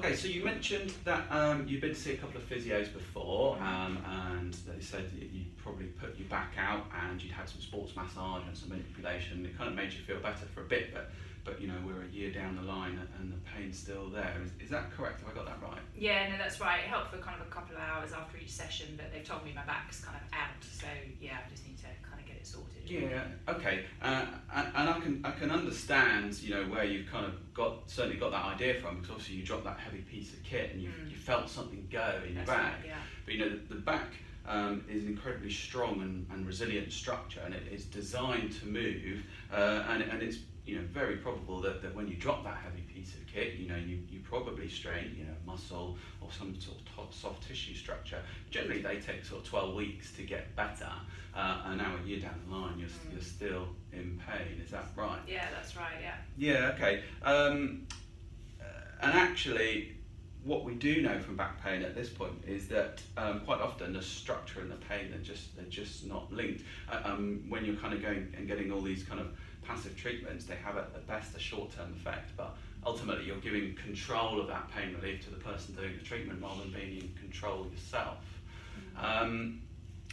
Okay, so you mentioned that you've been to see a couple of physios before, and they said that you probably put your back out and you'd had some sports massage and some manipulation. It kind of made you feel better for a bit, but you know, we're a year down the line and the pain's still there. Is that correct? Have I got that right? Yeah, no, that's right. It helped for kind of a couple of hours after each session, but they've told me my back's kind of out, so yeah, I just need to kind of get it sorted. Yeah. Okay. And I can understand, you know, where you've kind of certainly got that idea from, because obviously you dropped that heavy piece of kit and you felt something go in your back. Right, yeah. But you know, the back is an incredibly strong and resilient structure, and it is designed to move, and it's, you know, very probable that when you drop that heavy piece of kit, you know, you probably strain, you know, muscle or some sort of soft tissue structure. Generally, they take sort of 12 weeks to get better, and now a year down the line, you're still in pain. Is that right? Yeah, that's right. Yeah. Yeah. Okay. And actually, what we do know from back pain at this point is that quite often the structure and the pain they're just not linked. When you're kind of going and getting all these kind of passive treatments, they have at best a short-term effect, but ultimately you're giving control of that pain relief to the person doing the treatment rather than being in control yourself.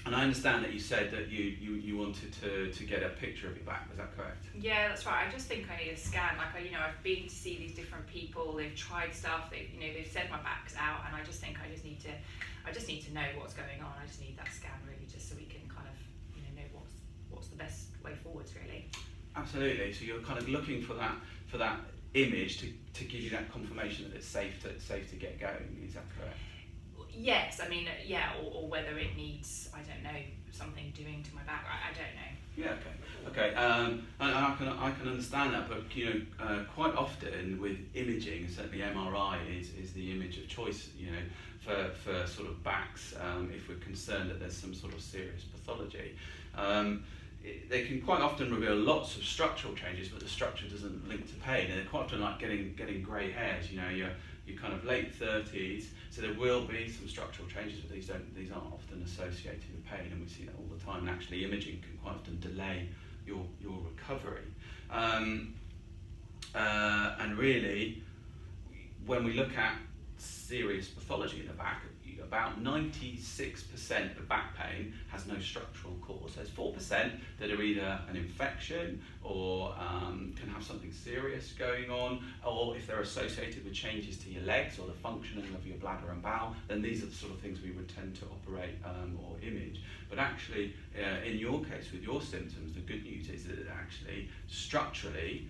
And I understand that you said that you wanted to get a picture of your back. Was that correct? Yeah, that's right. I just think I need a scan. Like, I've been to see these different people. They've tried stuff. They've said my back's out, and I just think I just need to know what's going on. I just need that scan really, just so we can kind of know what's the best way forwards really. Absolutely. So you're kind of looking for that image to give you that confirmation that it's safe to get going. Is that correct? Yes. I mean, yeah. Or whether it needs, I don't know, something doing to my back. I don't know. Yeah. Okay. And I can understand that, but quite often with imaging, certainly MRI is the image of choice. For sort of backs, if we're concerned that there's some sort of serious pathology. They can quite often reveal lots of structural changes, but the structure doesn't link to pain. And they're quite often like getting grey hairs. You're kind of late 30s, so there will be some structural changes, but these aren't often associated with pain, and we see that all the time. And actually, imaging can quite often delay your recovery. And really, when we look at serious pathology in the back, about 96% of back pain has no structural cause. There's 4% that are either an infection or can have something serious going on, or if they're associated with changes to your legs or the functioning of your bladder and bowel, then these are the sort of things we would tend to operate or image. But actually, in your case with your symptoms, the good news is that actually structurally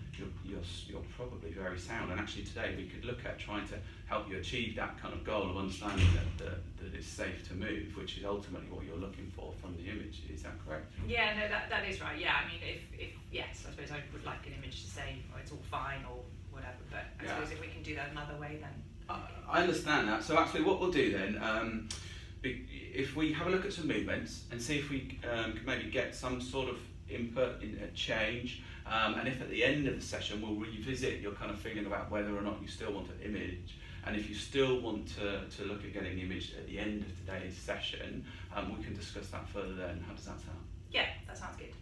you're probably very sound. And actually today we could look at trying to help you achieve that kind of goal of understanding that it's safe to move, which is ultimately what you're looking for from the image. Is that correct? Yeah, no, that is right. Yeah, I mean, if yes, I suppose I would like an image to say, oh, it's all fine or whatever. But I suppose if we can do that another way, then I understand that. So actually, what we'll do then, if we have a look at some movements and see if we can maybe get some sort of input in a change, and if at the end of the session we'll revisit your kind of feeling about whether or not you still want an image. And if you still want to look at getting imaged at the end of today's session, we can discuss that further then. How does that sound? Yeah, that sounds good.